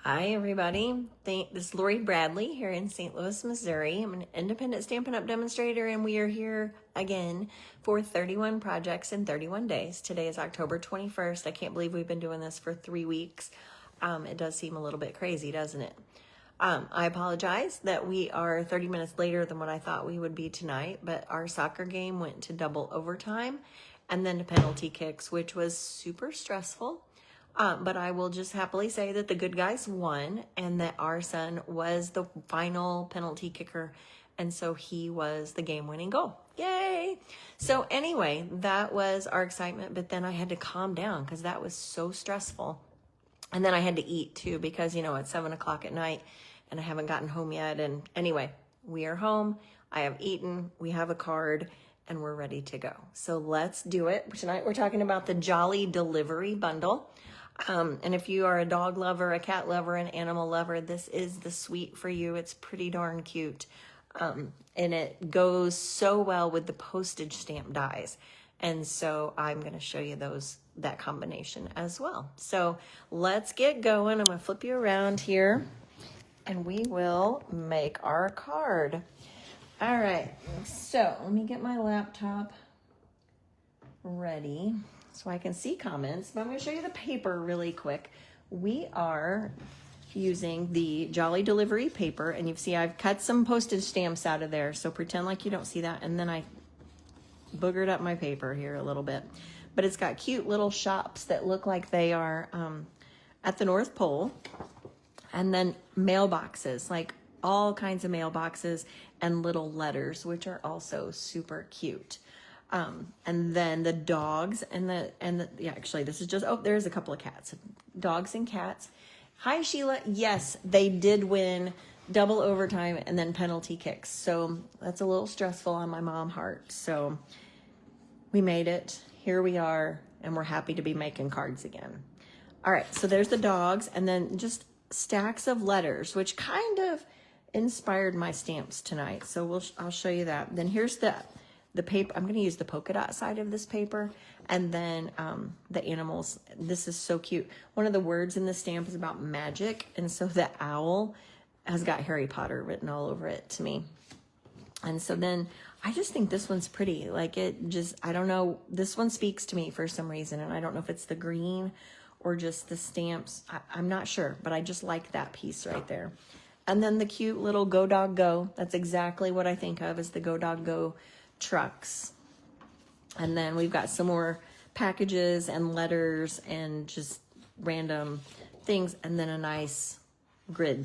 Hi, everybody. This is Lori Bradley here in St. Louis, Missouri. I'm an independent Stampin' Up! Demonstrator, and we are here again for 31 projects in 31 days. Today is October 21st. I can't believe we've been doing this for 3 weeks. It does seem a little bit crazy, doesn't it? I apologize that we are 30 minutes later than what I thought we would be tonight, but our soccer game went to double overtime and then to penalty kicks, which was super stressful. But I will just happily say that the good guys won and that our son was the final penalty kicker. And so he was the game-winning goal. Yay! So anyway, that was our excitement. But then I had to calm down because that was so stressful. And then I had to eat too because, it's 7 o'clock at night and I haven't gotten home yet. And anyway, we are home. I have eaten. We have a card and we're ready to go. So let's do it. Tonight we're talking about the Jolly Delivery Bundle. And if you are a dog lover, a cat lover, an animal lover, this is the suite for you. It's pretty darn cute. And it goes so well with the postage stamp dies. And so I'm going to show you that combination as well. So let's get going. I'm going to flip you around here and we will make our card. All right. So let me get my laptop ready so I can see comments, but I'm going to show you the paper really quick. We are using the Jolly Delivery paper, and you see I've cut some postage stamps out of there, so pretend like you don't see that, and then I boogered up my paper here a little bit. But it's got cute little shops that look like they are at the North Pole, and then mailboxes, like all kinds of mailboxes and little letters, which are also super cute. And then the dogs actually this is just, there's a couple of cats, dogs and cats. Hi, Sheila. Yes, they did win double overtime and then penalty kicks. So that's a little stressful on my mom heart. So we made it. Here we are. And we're happy to be making cards again. All right. So there's the dogs and then just stacks of letters, which kind of inspired my stamps tonight. So I'll show you that. Then here's the paper. I'm going to use the polka dot side of this paper, and then the animals. This is so cute. One of the words in the stamp is about magic, and so the owl has got Harry Potter written all over it to me. And so then I just think this one's pretty. Like I don't know, this one speaks to me for some reason, and I don't know if it's the green or just the stamps. I'm not sure, but I just like that piece right there. And then the cute little Go Dog Go. That's exactly what I think of as the Go Dog Go trucks. And then we've got some more packages and letters and just random things, and then a nice grid.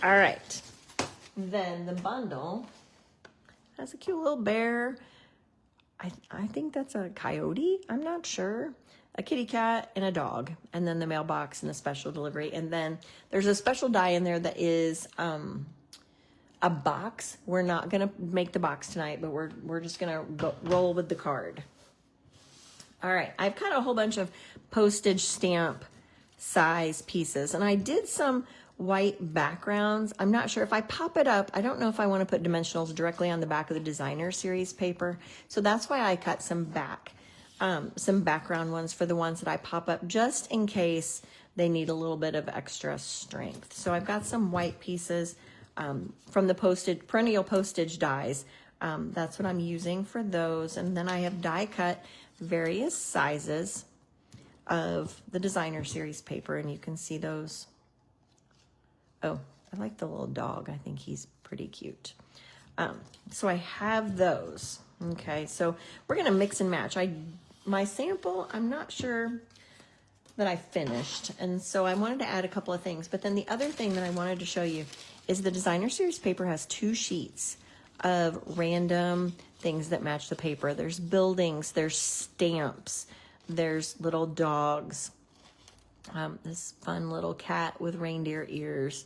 All right, then the bundle has a cute little bear. I think that's a coyote, I'm not sure, a kitty cat and a dog, and then the mailbox and the special delivery. And then there's a special die in there that is a box. We're not gonna make the box tonight, but we're just gonna roll with the card. All right, I've cut a whole bunch of postage stamp size pieces, and I did some white backgrounds. I'm not sure if I pop it up. I don't know if I want to put dimensionals directly on the back of the designer series paper, so that's why I cut some background ones for the ones that I pop up, just in case they need a little bit of extra strength. So I've got some white pieces from the Perennial Postage dies. That's what I'm using for those. And then I have die cut various sizes of the designer series paper, and you can see those. Oh, I like the little dog. I think he's pretty cute. So I have those. Okay, so we're gonna mix and match. My sample, I'm not sure that I finished, and so I wanted to add a couple of things. But then the other thing that I wanted to show you is the designer series paper has 2 sheets of random things that match the paper. There's buildings, there's stamps, there's little dogs, this fun little cat with reindeer ears,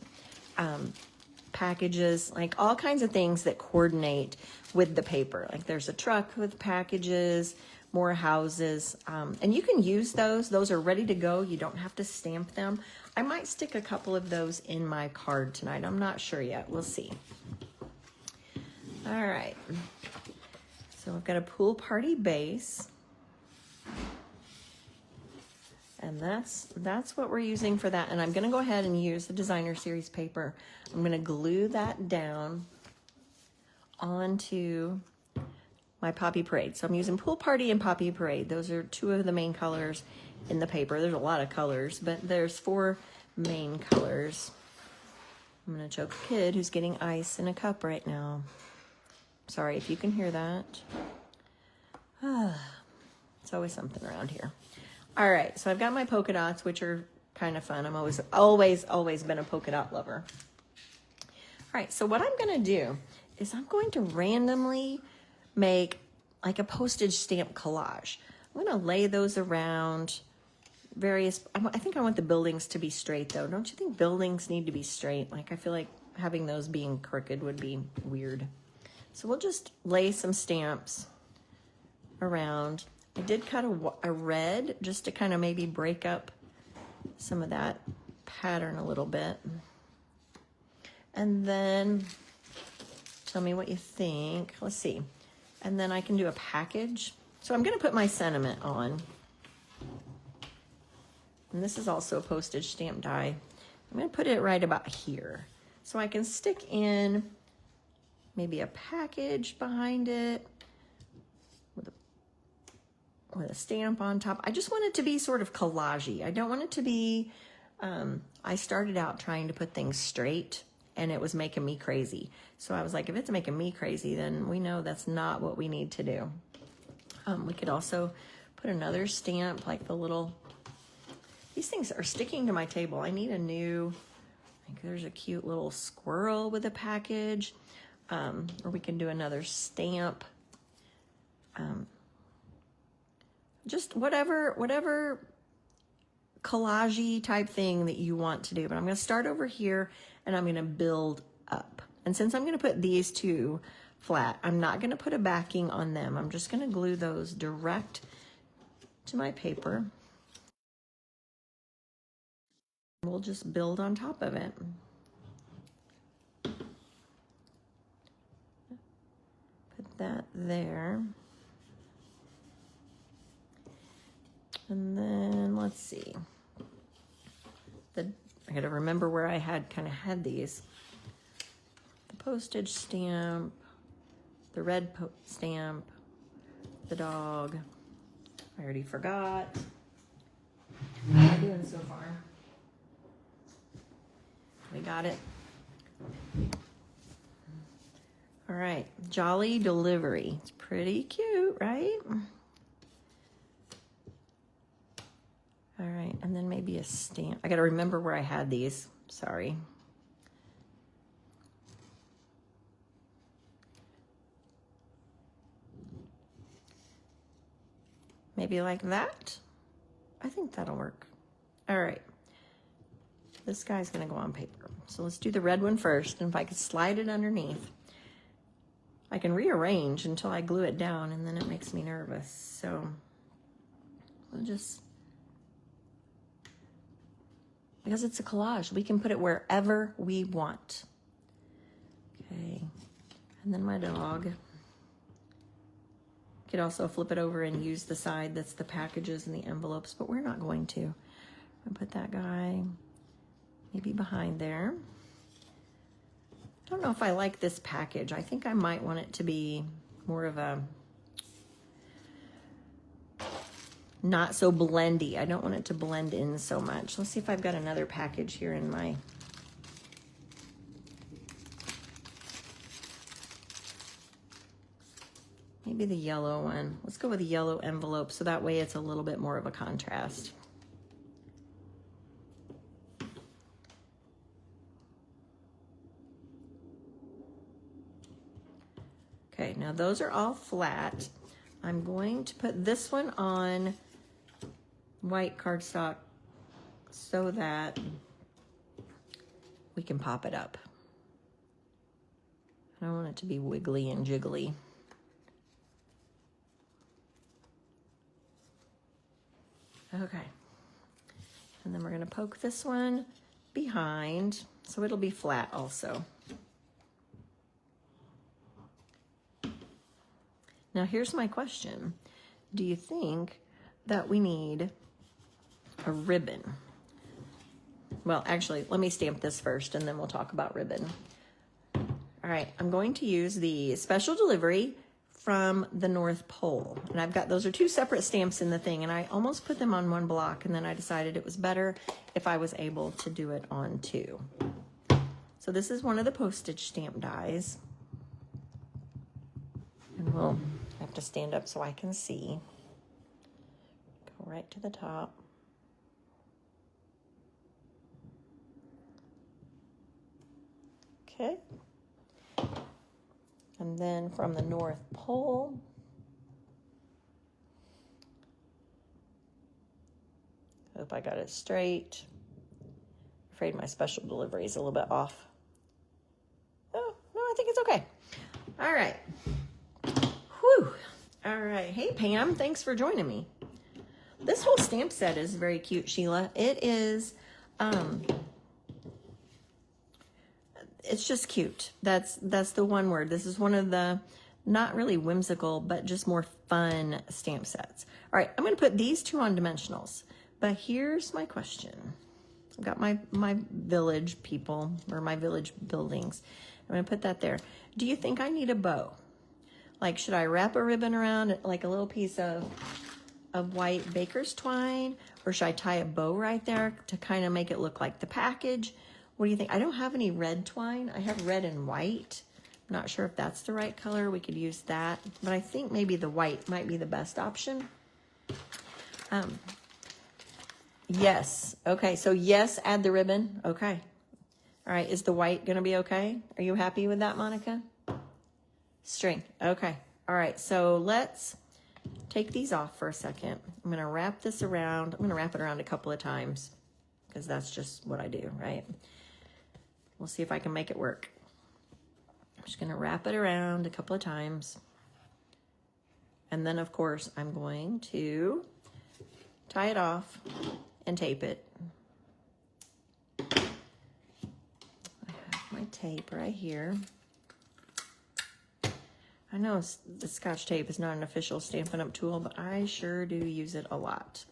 packages, like all kinds of things that coordinate with the paper. Like there's a truck with packages, more houses, and you can use those. Those are ready to go. You don't have to stamp them. I might stick a couple of those in my card tonight. I'm not sure yet. We'll see. All right. So I've got a pool party base. And that's what we're using for that. And I'm gonna go ahead and use the designer series paper. I'm gonna glue that down onto my Poppy Parade. So I'm using Pool Party and Poppy Parade. Those are two of the main colors in the paper. There's a lot of colors, but there's 4 main colors. I'm gonna choke a kid who's getting ice in a cup right now. Sorry if you can hear that. It's always something around here. All right, so I've got my polka dots, which are kind of fun. I'm always been a polka dot lover. All right, so what I'm gonna do is I'm going to randomly make like a postage stamp collage. I'm gonna lay those around various, I think I want the buildings to be straight though. Don't you think buildings need to be straight? Like I feel like having those being crooked would be weird. So we'll just lay some stamps around. I did cut a red just to kind of maybe break up some of that pattern a little bit. And then tell me what you think. Let's see. And then I can do a package. So I'm gonna put my sentiment on. And this is also a postage stamp die. I'm gonna put it right about here. So I can stick in maybe a package behind it with a stamp on top. I just want it to be sort of collagey. I don't want it to be, I started out trying to put things straight and it was making me crazy. So I was like, if it's making me crazy, then we know that's not what we need to do. We could also put another stamp, like the little, these things are sticking to my table. I need a new, like there's a cute little squirrel with a package, or we can do another stamp. Just whatever collage-y type thing that you want to do. But I'm gonna start over here and I'm gonna build up. And since I'm gonna put these 2 flat, I'm not gonna put a backing on them. I'm just gonna glue those direct to my paper. We'll just build on top of it. Put that there. And then let's see. I gotta remember where I had these. The postage stamp, the red stamp, the dog. I already forgot. How am I doing so far? We got it. All right, Jolly Delivery. It's pretty cute, right? All right, and then maybe a stamp. I got to remember where I had these. Sorry. Maybe like that. I think that'll work. All right. This guy's going to go on paper. So let's do the red one first. And if I could slide it underneath, I can rearrange until I glue it down, and then it makes me nervous. So we'll just, because it's a collage, we can put it wherever we want. Okay, and then my dog. Could also flip it over and use the side that's the packages and the envelopes, but we're not going to. I'll put that guy maybe behind there. I don't know if I like this package. I think I might want it to be more of a not so blendy. I don't want it to blend in so much. Let's see if I've got another package here in my, maybe the yellow one. Let's go with the yellow envelope so that way it's a little bit more of a contrast. Okay, now those are all flat. I'm going to put this one on white cardstock so that we can pop it up. I don't want it to be wiggly and jiggly. Okay, and then we're gonna poke this one behind so it'll be flat also. Now here's my question. Do you think that we need a ribbon. Well, actually, let me stamp this first and then we'll talk about ribbon. All right, I'm going to use the special delivery from the North Pole. And I've got, those are two separate stamps in the thing, and I almost put them on one block, and then I decided it was better if I was able to do it on two. So this is one of the postage stamp dies. And we'll have to stand up so I can see. Go right to the top. Okay. And then from the North Pole, hope I got it straight. Afraid my special delivery is a little bit off. Oh, no, I think it's okay. All right. Whew. All right. Hey, Pam, thanks for joining me. This whole stamp set is very cute, Sheila. It is, it's just cute. That's the one word. This is one of the not really whimsical, but just more fun stamp sets. All right, I'm going to put these two on dimensionals. But here's my question. I've got my village people, or my village buildings. I'm going to put that there. Do you think I need a bow? Like, should I wrap a ribbon around it, like a little piece of white baker's twine? Or should I tie a bow right there to kind of make it look like the package? What do you think? I don't have any red twine. I have red and white. I'm not sure if that's the right color. We could use that. But I think maybe the white might be the best option. Yes. Okay, so yes, add the ribbon. Okay. All right, is the white going to be okay? Are you happy with that, Monica? String. Okay. All right, so let's take these off for a second. I'm going to wrap this around. I'm going to wrap it around a couple of times because that's just what I do, right? We'll see if I can make it work. I'm just going to wrap it around a couple of times. And then, of course, I'm going to tie it off and tape it. I have my tape right here. I know the Scotch tape is not an official Stampin' Up! Tool, but I sure do use it a lot.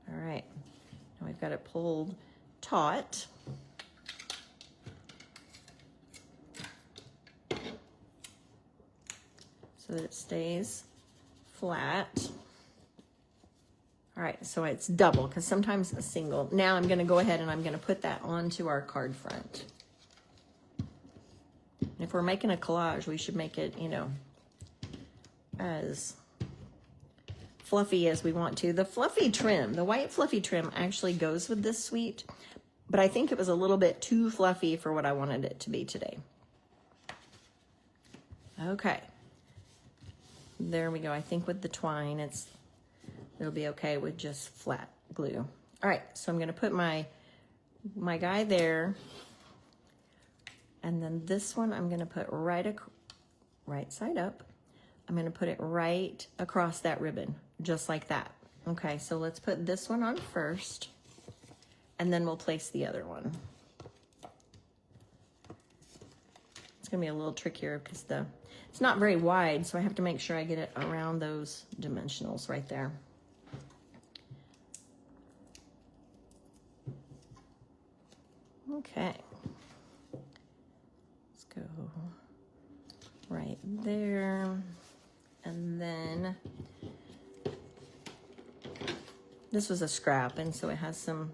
All right, now we've got it pulled taut. So that it stays flat. All right, so it's double because sometimes a single. Now I'm gonna go ahead and I'm gonna put that onto our card front. If we're making a collage, we should make it, you know, as fluffy as we want to. The fluffy trim, the white fluffy trim actually goes with this suite, but I think it was a little bit too fluffy for what I wanted it to be today. Okay. There we go. I think with the twine, it'll be okay with just flat glue. All right, so I'm gonna put my guy there, and then this one I'm gonna put right side up. I'm gonna put it right across that ribbon, just like that. Okay, so let's put this one on first, and then we'll place the other one. It's gonna be a little trickier because it's not very wide, so I have to make sure I get it around those dimensionals right there. Okay. Let's go right there. And then this was a scrap, and so it has some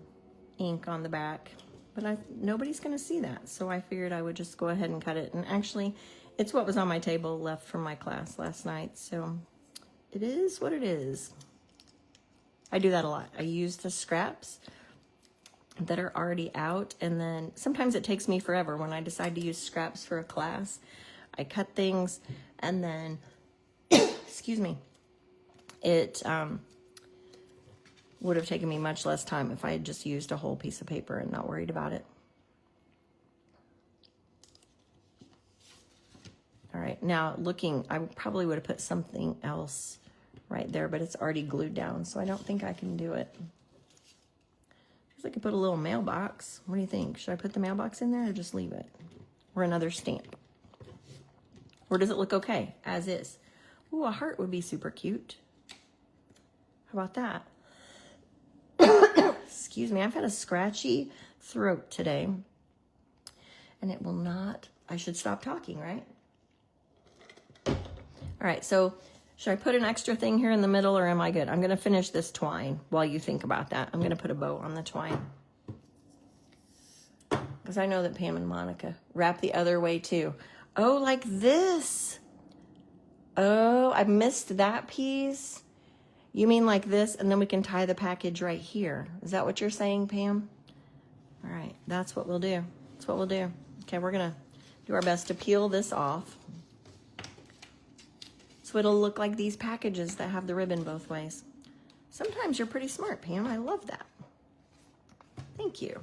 ink on the back, but nobody's gonna see that. So I figured I would just go ahead and cut it. And actually, it's what was on my table left from my class last night, so it is what it is. I do that a lot. I use the scraps that are already out, and then sometimes it takes me forever when I decide to use scraps for a class. I cut things, and then, excuse me, it would have taken me much less time if I had just used a whole piece of paper and not worried about it. All right, now looking, I probably would have put something else right there, but it's already glued down, so I don't think I can do it. I guess I could put a little mailbox. What do you think? Should I put the mailbox in there or just leave it? Or another stamp? Or does it look okay, as is? Ooh, a heart would be super cute. How about that? Excuse me, I've had a scratchy throat today. And it will not, I should stop talking, right? All right, so should I put an extra thing here in the middle or am I good? I'm gonna finish this twine while you think about that. I'm gonna put a bow on the twine. Because I know that Pam and Monica wrap the other way too. Oh, like this. Oh, I missed that piece. You mean like this, and then we can tie the package right here. Is that what you're saying, Pam? All right, that's what we'll do. That's what we'll do. Okay, we're gonna do our best to peel this off. So it'll look like these packages that have the ribbon both ways. Sometimes you're pretty smart, Pam. I love that. Thank you.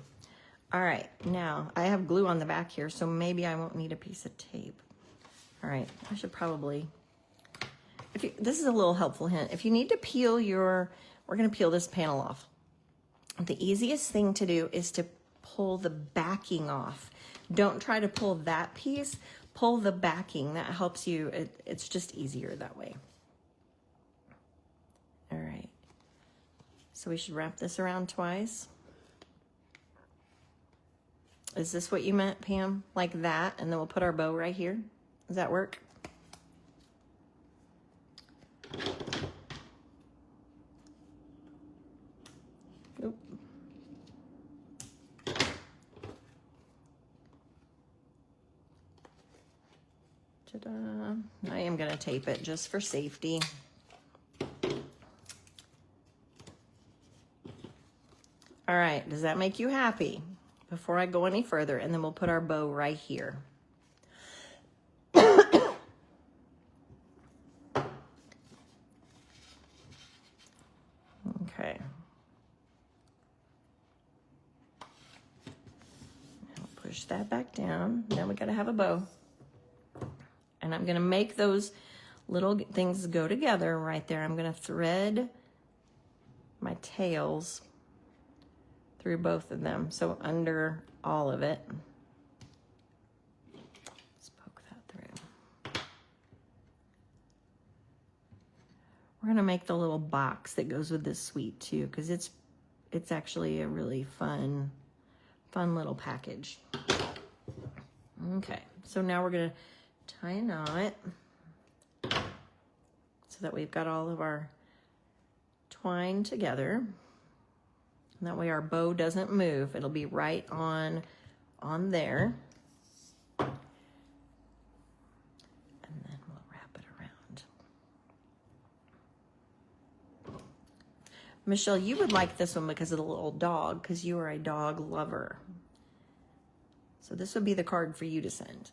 All right, now I have glue on the back here, so maybe I won't need a piece of tape. All right, I should probably, this is a little helpful hint. If you need to peel we're gonna peel this panel off. The easiest thing to do is to pull the backing off. Don't try to pull that piece, pull the backing. That helps you, it's just easier that way. All right, so we should wrap this around twice. Is this what you meant, Pam? Like that, and then we'll put our bow right here? Does that work? Oop. Ta-da. I am gonna tape it just for safety. All right, does that make you happy? Before I go any further, and then we'll put our bow right here. Okay. Now push that back down. Now we gotta have a bow. And I'm gonna make those little things go together right there. I'm gonna thread my tails through both of them, so under all of it. Let's poke that through. We're gonna make the little box that goes with this suite too, because it's actually a really fun little package. Okay, so now we're gonna tie a knot so that we've got all of our twine together. And that way our bow doesn't move. It'll be right on there. And then we'll wrap it around. Michelle, you would like this one because of the little dog, because you are a dog lover. So this would be the card for you to send.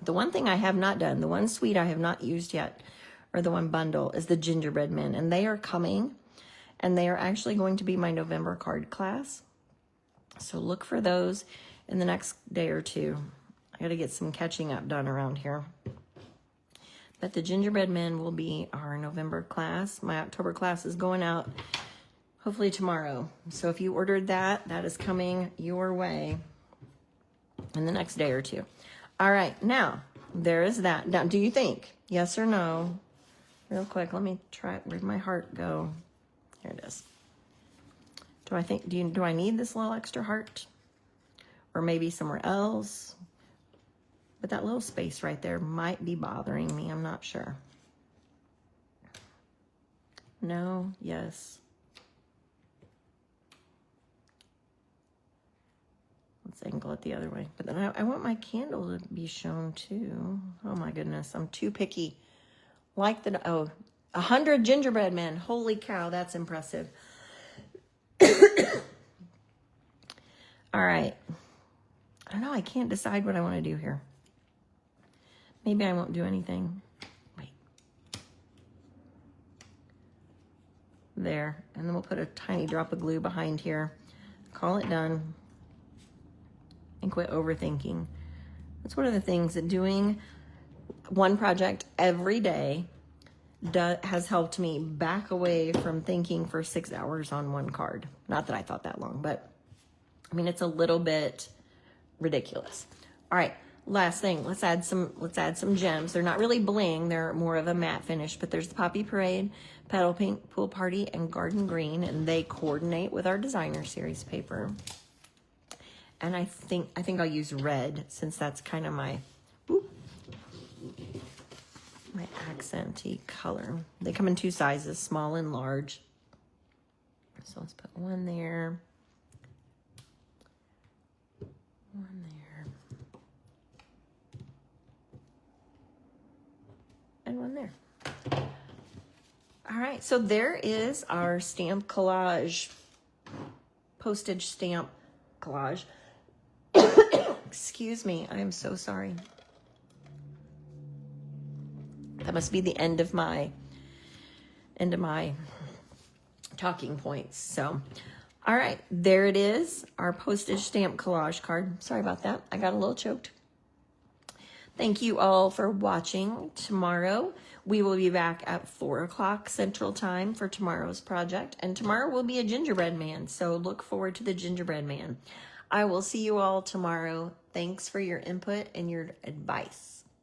The one thing I have not done, the one suite I have not used yet, or the one bundle, is the gingerbread men. And they are coming. And they are actually going to be my November card class. So look for those in the next day or two. I gotta get some catching up done around here. But the gingerbread men will be our November class. My October class is going out hopefully tomorrow. So if you ordered that, that is coming your way in the next day or two. All right, now there is that. Now, do you think, yes or no? Real quick, let me try, where'd my heart go? Here it is. Do I need this little extra heart? Or maybe somewhere else? But that little space right there might be bothering me. I'm not sure. No, yes. Let's angle it the other way. But then I want my candle to be shown too. Oh my goodness, I'm too picky. Like 100 gingerbread men. Holy cow, that's impressive. All right. I don't know, I can't decide what I want to do here. Maybe I won't do anything. Wait. There. And then we'll put a tiny drop of glue behind here. Call it done. And quit overthinking. That's one of the things that doing one project every day has helped me back away from thinking for 6 hours on one card. Not that I thought that long, but I mean, it's a little bit ridiculous. All right, last thing, let's add some gems. They're not really bling, they're more of a matte finish, but there's the Poppy Parade, Petal Pink, Pool Party, and Garden Green, and they coordinate with our designer series paper. And I think I'll use red, since that's kind of my accenty color. They come in 2 sizes, small and large. So let's put one there. One there. And one there. All right, so there is our stamp collage, postage stamp collage. Excuse me, I am so sorry. That must be the end of my talking points. So, all right, there it is, our postage stamp collage card. Sorry about that, I got a little choked. Thank you all for watching. Tomorrow we will be back at 4 o'clock Central Time for tomorrow's project, and tomorrow will be a gingerbread man, so look forward to the gingerbread man. I will see you all tomorrow. Thanks for your input and your advice.